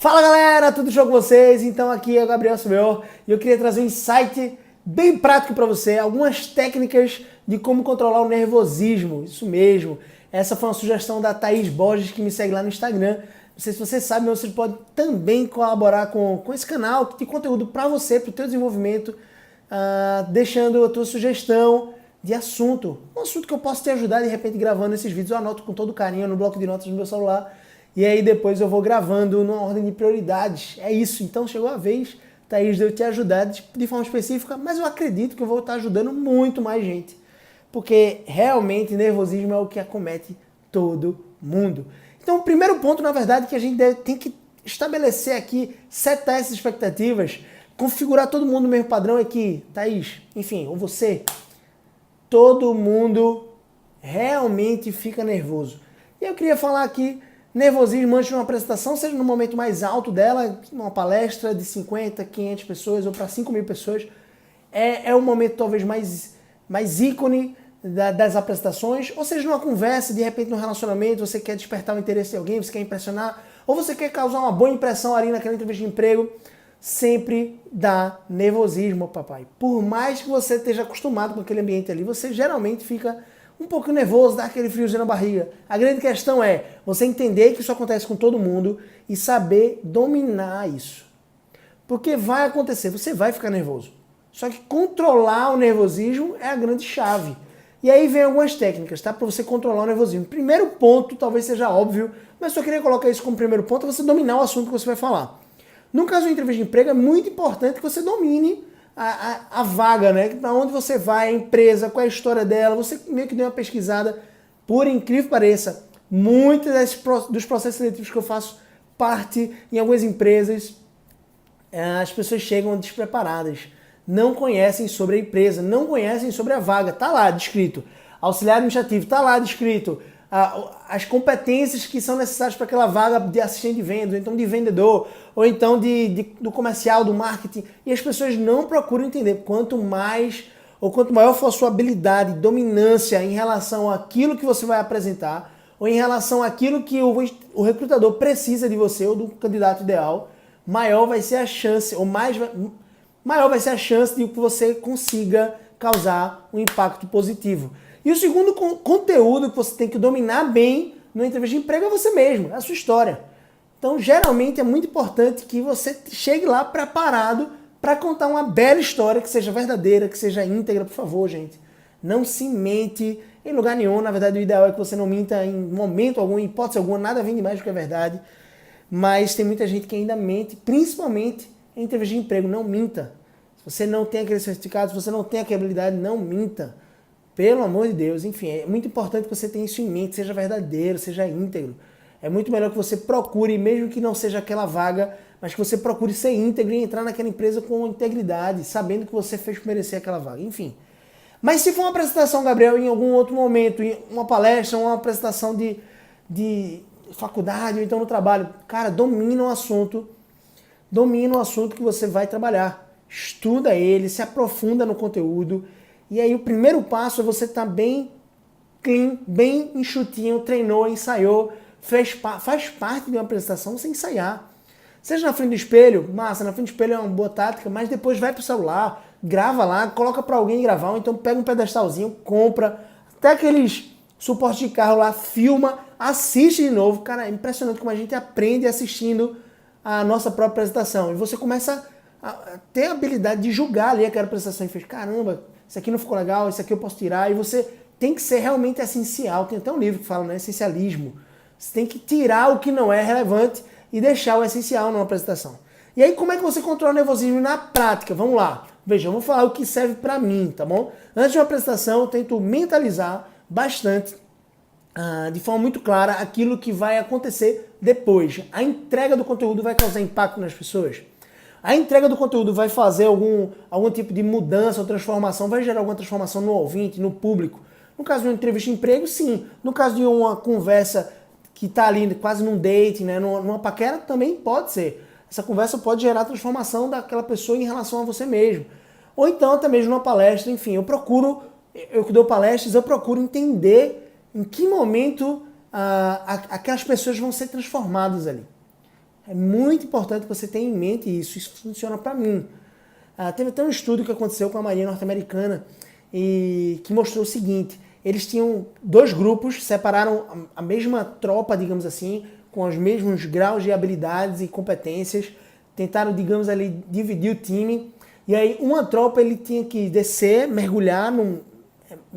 Fala galera, tudo show com vocês? Então aqui é o Gabriel Silveira e eu queria trazer um insight bem prático para você, algumas técnicas de como controlar o nervosismo, isso mesmo. Essa foi uma sugestão da Thaís Borges, que me segue lá no Instagram. Não sei se você sabe, mas você pode também colaborar com esse canal de conteúdo para você, para o teu desenvolvimento, deixando a tua sugestão de assunto. Um assunto que eu posso te ajudar, de repente gravando esses vídeos, eu anoto com todo carinho no bloco de notas do meu celular. E aí depois eu vou gravando numa ordem de prioridades. É isso, então chegou a vez, Thaís, de eu te ajudar de forma específica, mas eu acredito que eu vou estar ajudando muito mais gente. Porque realmente nervosismo é o que acomete todo mundo. Então o primeiro ponto, na verdade, que a gente tem que estabelecer aqui, setar essas expectativas, configurar todo mundo no mesmo padrão é que, Thaís, enfim, ou você, todo mundo realmente fica nervoso. E eu queria falar aqui, nervosismo antes de uma apresentação, seja no momento mais alto dela, uma palestra de 50, 500 pessoas ou para 5.000 pessoas, é o momento talvez mais ícone das apresentações, ou seja, numa conversa, de repente num relacionamento, você quer despertar o interesse de alguém, você quer impressionar, ou você quer causar uma boa impressão ali naquela entrevista de emprego, sempre dá nervosismo, papai. Por mais que você esteja acostumado com aquele ambiente ali, você geralmente fica um pouco nervoso, dá aquele friozinho na barriga. A grande questão é você entender que isso acontece com todo mundo e saber dominar isso. Porque vai acontecer, você vai ficar nervoso. Só que controlar o nervosismo é a grande chave. E aí vem algumas técnicas, tá? Para você controlar o nervosismo. Primeiro ponto, talvez seja óbvio, mas só queria colocar isso como primeiro ponto, é você dominar o assunto que você vai falar. No caso de entrevista de emprego, é muito importante que você domine a vaga, né? Para onde você vai, a empresa, qual é a história dela, você meio que deu uma pesquisada. Por incrível que pareça, muitos dos processos seletivos que eu faço parte em algumas empresas, as pessoas chegam despreparadas, não conhecem sobre a empresa, não conhecem sobre a vaga, tá lá descrito. Auxiliar administrativo, tá lá descrito. As competências que são necessárias para aquela vaga de assistente de vendas, ou então de vendedor, ou então do comercial, do marketing, e as pessoas não procuram entender. Quanto maior for a sua habilidade, dominância em relação àquilo que você vai apresentar, ou em relação àquilo que o recrutador precisa de você, ou do candidato ideal, maior vai ser a chance, maior vai ser a chance de que você consiga causar um impacto positivo. E o segundo conteúdo que você tem que dominar bem numa entrevista de emprego é você mesmo, é a sua história. Então, geralmente, é muito importante que você chegue lá preparado para contar uma bela história que seja verdadeira, que seja íntegra, por favor, gente. Não se mente em lugar nenhum. Na verdade, o ideal é que você não minta em momento algum, em hipótese alguma, nada vem demais do que é verdade. Mas tem muita gente que ainda mente, principalmente em entrevista de emprego. Não minta. Se você não tem aquele certificado, se você não tem aquela habilidade, não minta. Pelo amor de Deus, enfim, é muito importante que você tenha isso em mente, seja verdadeiro, seja íntegro. É muito melhor que você procure, mesmo que não seja aquela vaga, mas que você procure ser íntegro e entrar naquela empresa com integridade, sabendo que você fez por merecer aquela vaga, enfim. Mas se for uma apresentação, Gabriel, em algum outro momento, em uma palestra, uma apresentação de faculdade ou então no trabalho, cara, domina o assunto que você vai trabalhar. Estuda ele, se aprofunda no conteúdo. E aí o primeiro passo é você estar bem clean, bem enxutinho, treinou, ensaiou, faz parte de uma apresentação você ensaiar. Seja na frente do espelho, massa, na frente do espelho é uma boa tática, mas depois vai pro celular, grava lá, coloca para alguém gravar, ou então pega um pedestalzinho, compra, até aqueles suportes de carro lá, filma, assiste de novo. Cara, é impressionante como a gente aprende assistindo a nossa própria apresentação. E você começa a ter a habilidade de julgar ali aquela apresentação e fez, caramba, isso aqui não ficou legal, isso aqui eu posso tirar, e você tem que ser realmente essencial. Tem até um livro que fala, né, essencialismo. Você tem que tirar o que não é relevante e deixar o essencial numa apresentação. E aí, como é que você controla o nervosismo na prática? Vamos lá. Veja, eu vou falar o que serve pra mim, tá bom? Antes de uma apresentação, eu tento mentalizar bastante, de forma muito clara, aquilo que vai acontecer depois. A entrega do conteúdo vai causar impacto nas pessoas? A entrega do conteúdo vai fazer algum tipo de mudança ou transformação, vai gerar alguma transformação no ouvinte, no público? No caso de uma entrevista de emprego, sim. No caso de uma conversa que está ali quase num date, né, numa paquera, também pode ser. Essa conversa pode gerar transformação daquela pessoa em relação a você mesmo. Ou então até mesmo numa palestra, enfim, eu que dou palestras, eu procuro entender em que momento aquelas pessoas vão ser transformadas ali. É muito importante que você tenha em mente isso. Isso funciona para mim. Teve até um estudo que aconteceu com a Marinha Norte-Americana e que mostrou o seguinte: eles tinham dois grupos, separaram a mesma tropa, digamos assim, com os mesmos graus de habilidades e competências, tentaram, digamos ali, dividir o time, e aí uma tropa ele tinha que descer, mergulhar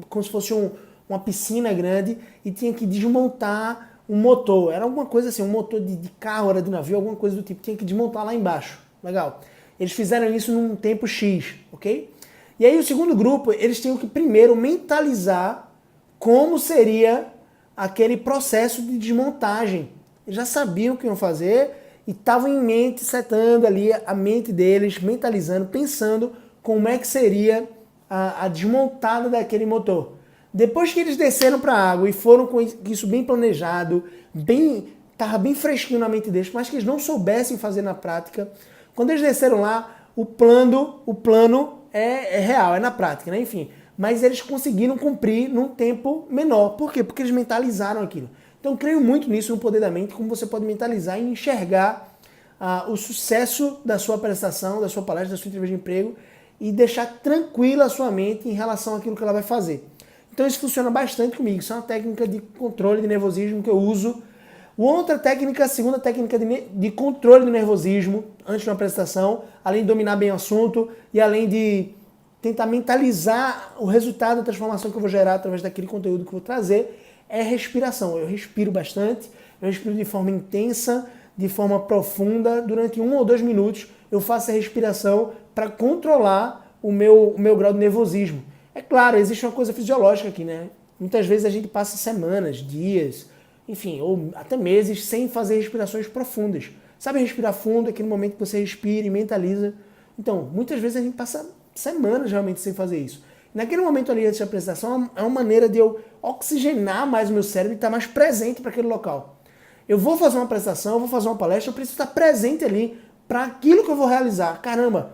como se fosse uma piscina grande e tinha que desmontar um motor. Era alguma coisa assim, um motor de carro, era de navio, alguma coisa do tipo, tinha que desmontar lá embaixo. Legal. Eles fizeram isso num tempo X, ok? E aí o segundo grupo, eles tinham que primeiro mentalizar como seria aquele processo de desmontagem. Eles já sabiam o que iam fazer e estavam em mente, setando ali a mente deles, mentalizando, pensando como é que seria a desmontada daquele motor. Depois que eles desceram para a água e foram com isso bem planejado, estava bem fresquinho na mente deles, mas que eles não soubessem fazer na prática, quando eles desceram lá, o plano é real, é na prática, né? Enfim. Mas eles conseguiram cumprir num tempo menor. Por quê? Porque eles mentalizaram aquilo. Então eu creio muito nisso, no poder da mente, como você pode mentalizar e enxergar o sucesso da sua prestação, da sua palestra, da sua entrevista de emprego e deixar tranquila a sua mente em relação àquilo que ela vai fazer. Então isso funciona bastante comigo. Isso é uma técnica de controle de nervosismo que eu uso. Outra técnica, a segunda técnica de controle do nervosismo antes de uma apresentação, além de dominar bem o assunto e além de tentar mentalizar o resultado da transformação que eu vou gerar através daquele conteúdo que eu vou trazer, é respiração. Eu respiro bastante, eu respiro de forma intensa, de forma profunda, durante 1 ou 2 minutos eu faço a respiração para controlar o meu grau de nervosismo. É claro, existe uma coisa fisiológica aqui, né? Muitas vezes a gente passa semanas, dias, enfim, ou até meses sem fazer respirações profundas. Sabe respirar fundo, aquele momento que você respira e mentaliza? Então, muitas vezes a gente passa semanas realmente sem fazer isso. Naquele momento ali antes da apresentação, é uma maneira de eu oxigenar mais o meu cérebro e estar mais presente para aquele local. Eu vou fazer uma apresentação, eu vou fazer uma palestra, eu preciso estar presente ali para aquilo que eu vou realizar. Caramba,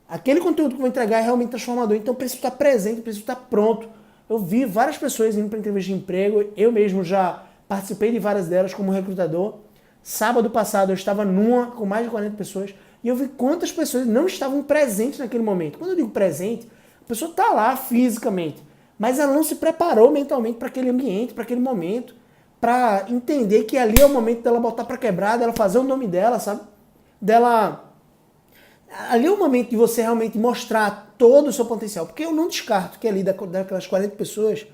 aquele conteúdo que eu vou entregar é realmente transformador, então eu preciso estar presente, eu preciso estar pronto. Eu vi várias pessoas indo para entrevista de emprego, eu mesmo já participei de várias delas como recrutador. Sábado passado eu estava numa com mais de 40 pessoas e eu vi quantas pessoas não estavam presentes naquele momento. Quando eu digo presente, a pessoa está lá fisicamente, mas ela não se preparou mentalmente para aquele ambiente, para aquele momento, para entender que ali é o momento dela botar para quebrar, dela fazer o nome dela, sabe? Ali é o momento de você realmente mostrar todo o seu potencial, porque eu não descarto que ali daquelas 40 pessoas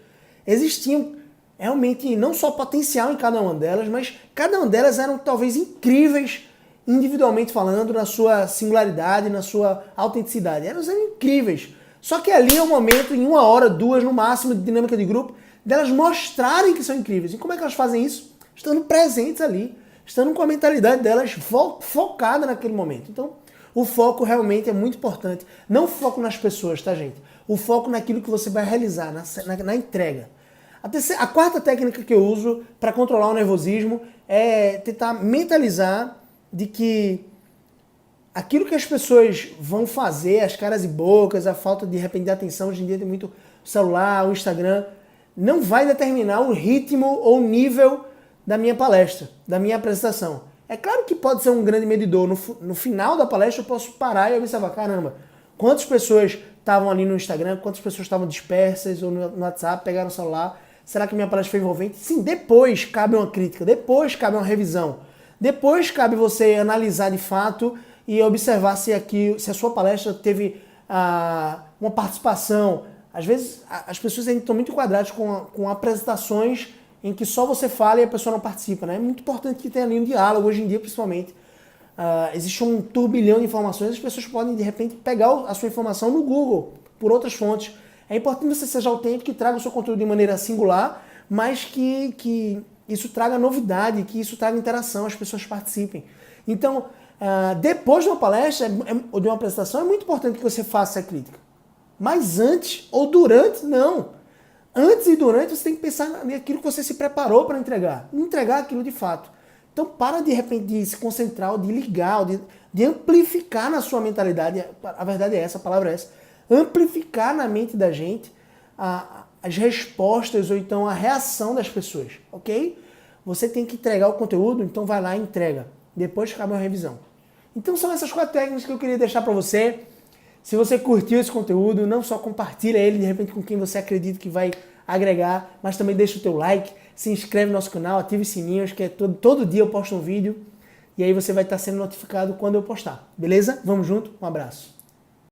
existiam realmente não só potencial em cada uma delas, mas cada uma delas eram talvez incríveis individualmente falando, na sua singularidade, na sua autenticidade. Elas eram incríveis. Só que ali é o momento, em 1 hora, 2 no máximo de dinâmica de grupo, delas mostrarem que são incríveis. E como é que elas fazem isso? Estando presentes ali, estando com a mentalidade delas focada naquele momento. Então, o foco realmente é muito importante. Não o foco nas pessoas, tá, gente? O foco naquilo que você vai realizar, na entrega. A quarta técnica que eu uso para controlar o nervosismo é tentar mentalizar de que aquilo que as pessoas vão fazer, as caras e bocas, a falta de repente de atenção, hoje em dia tem muito celular, o Instagram, não vai determinar o ritmo ou o nível da minha palestra, da minha apresentação. É claro que pode ser um grande medidor. No final da palestra eu posso parar e observar, caramba, quantas pessoas estavam ali no Instagram, quantas pessoas estavam dispersas ou no WhatsApp, pegaram o celular. Será que minha palestra foi envolvente? Sim, depois cabe uma crítica, depois cabe uma revisão. Depois cabe você analisar de fato e observar se a sua palestra teve uma participação. Às vezes as pessoas ainda estão muito enquadradas com apresentações em que só você fala e a pessoa não participa, né? É muito importante que tenha ali um diálogo, hoje em dia principalmente. Existe um turbilhão de informações, as pessoas podem de repente pegar a sua informação no Google, por outras fontes. É importante que você seja autêntico, que traga o seu conteúdo de maneira singular, mas que isso traga novidade, que isso traga interação, as pessoas participem. Então, depois de uma palestra ou de uma apresentação, é muito importante que você faça a crítica. Mas antes ou durante, não. Antes e durante, você tem que pensar naquilo que você se preparou para entregar. Entregar aquilo de fato. Então, para de repente de se concentrar, ou de ligar, ou de amplificar na sua mentalidade. A verdade é essa, a palavra é essa. Amplificar na mente da gente as respostas ou então a reação das pessoas, ok? Você tem que entregar o conteúdo, então vai lá e entrega. depois que acabar a revisão. Então são essas 4 técnicas que eu queria deixar para você. Se você curtiu esse conteúdo, não só compartilha ele de repente com quem você acredita que vai agregar, mas também deixa o teu like, se inscreve no nosso canal, ativa os sininhos, que é todo dia eu posto um vídeo e aí você vai estar sendo notificado quando eu postar. Beleza? Vamos junto? Um abraço.